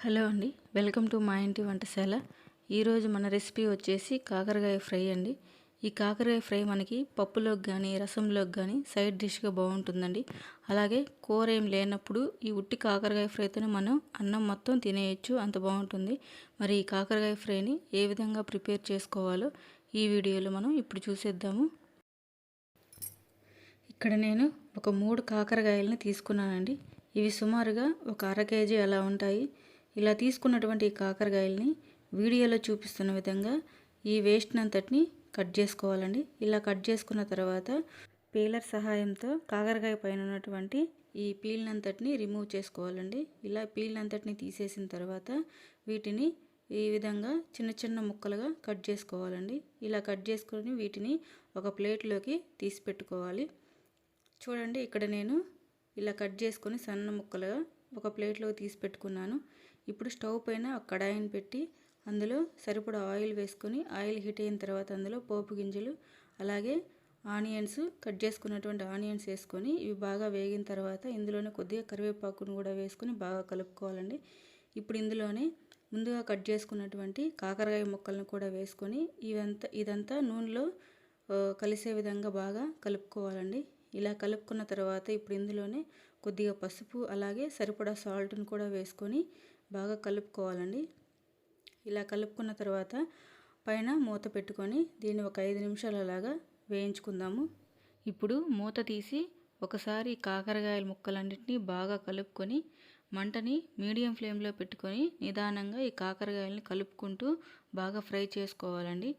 Hello అండి, welcome to మా ఇంటి వంటశాల. ఈరోజు మన రెసిపీ వచ్చేసి కాకరకాయ ఫ్రై అండి. ఈ కాకరకాయ ఫ్రై మనకి పప్పులోకి కానీ రసంలోకి కానీ సైడ్ డిష్గా బాగుంటుందండి. అలాగే కూర ఏం లేనప్పుడు ఈ ఉట్టి కాకరకాయ ఫ్రైతోనే మనం అన్నం మొత్తం తినేయచ్చు, అంత బాగుంటుంది. మరి ఈ కాకరకాయ ఫ్రైని ఏ విధంగా ప్రిపేర్ చేసుకోవాలో ఈ వీడియోలో మనం ఇప్పుడు చూసేద్దాము. ఇక్కడ నేను ఒక 3 కాకరకాయలని తీసుకున్నానండి. ఇవి సుమారుగా ఒక అర కేజీ అలా ఉంటాయి. ఇలా తీసుకున్నటువంటి కాకరకాయలని వీడియోలో చూపిస్తున్న విధంగా ఈ వేస్ట్ అంతటిని కట్ చేసుకోవాలండి. ఇలా కట్ చేసుకున్న తర్వాత పీలర్ సహాయంతో కాకరకాయ పైన ఉన్నటువంటి ఈ పీల్ అంతటిని రిమూవ్ చేసుకోవాలండి. ఇలా పీల్ అంతటిని తీసేసిన తర్వాత వీటిని ఈ విధంగా చిన్న చిన్న ముక్కలుగా కట్ చేసుకోవాలండి. ఇలా కట్ చేసుకొని వీటిని ఒక ప్లేట్లోకి తీసి పెట్టుకోవాలి. చూడండి, ఇక్కడ నేను ఇలా కట్ చేసుకొని సన్న ముక్కలుగా ఒక ప్లేట్లోకి తీసి పెట్టుకున్నాను. ఇప్పుడు స్టవ్ పైన ఒక కడాయిని పెట్టి అందులో సరిపడా ఆయిల్ వేసుకొని ఆయిల్ హీట్ అయిన తర్వాత అందులో పోపు గింజలు అలాగే ఆనియన్స్, కట్ చేసుకున్నటువంటి ఆనియన్స్ వేసుకొని ఇవి బాగా వేగిన తర్వాత ఇందులోనే కొద్దిగా కరివేపాకును కూడా వేసుకొని బాగా కలుపుకోవాలండి. ఇప్పుడు ఇందులోనే ముందుగా కట్ చేసుకున్నటువంటి కాకరకాయ ముక్కలను కూడా వేసుకొని ఇదంతా నూనెలో కలిసే విధంగా బాగా కలుపుకోవాలండి. ఇలా కలుపుకున్న తర్వాత ఇప్పుడు ఇందులోనే కొద్దిగా పసుపు అలాగే సరిపడా సాల్ట్ను కూడా వేసుకొని బాగా కలుపుకోవాలండి. ఇలా కలుపుకున్న తర్వాత పైన మూత పెట్టుకొని దీన్ని ఒక 5 నిమిషాలు అలాగా వేయించుకుందాము. ఇప్పుడు మూత తీసి ఒకసారి కాకరకాయల ముక్కలన్నింటినీ బాగా కలుపుకొని మంటని మీడియం ఫ్లేమ్లో పెట్టుకొని నిదానంగా ఈ కాకరకాయలని కలుపుకుంటూ బాగా ఫ్రై చేసుకోవాలండి.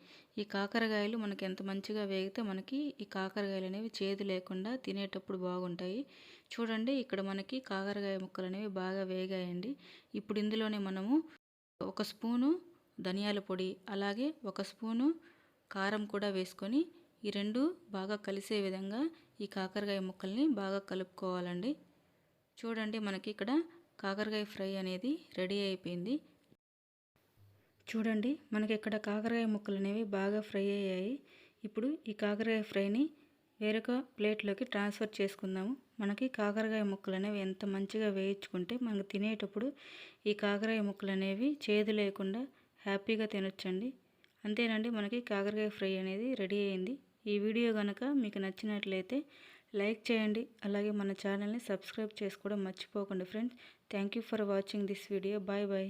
ఈ కాకరకాయలు మనకి ఎంత మంచిగా వేగితే మనకి ఈ కాకరకాయలు అనేవి చేదు లేకుండా తినేటప్పుడు బాగుంటాయి. చూడండి, ఇక్కడ మనకి కాకరకాయ ముక్కలు అనేవి బాగా వేగాయండి. ఇప్పుడు ఇందులోనే మనము 1 స్పూను ధనియాల పొడి అలాగే 1 స్పూను కారం కూడా వేసుకొని ఈ రెండు బాగా కలిసే విధంగా ఈ కాకరకాయ ముక్కల్ని బాగా కలుపుకోవాలండి. చూడండి, మనకి ఇక్కడ కాకరకాయ ఫ్రై అనేది రెడీ అయిపోయింది. చూడండి, మనకి ఇక్కడ కాకరకాయ ముక్కలు అనేవి బాగా ఫ్రై అయ్యాయి. ఇప్పుడు ఈ కాకరకాయ ఫ్రైని వేరొక ప్లేట్లోకి ట్రాన్స్ఫర్ చేసుకుందాము. మనకి కాకరకాయ ముక్కలు అనేవి ఎంత మంచిగా వేయించుకుంటే మనకు తినేటప్పుడు ఈ కాకరకాయ ముక్కలు అనేవి చేదు లేకుండా హ్యాపీగా తినొచ్చండి. అంతేనండి, మనకి కాకరకాయ ఫ్రై అనేది రెడీ అయింది. ఈ వీడియో కనుక మీకు నచ్చినట్లయితే లైక్ చేయండి, అలాగే మన ఛానల్ని సబ్స్క్రైబ్ చేసుకోవడం మర్చిపోకండి friends. Thank you for watching this video. Bye bye.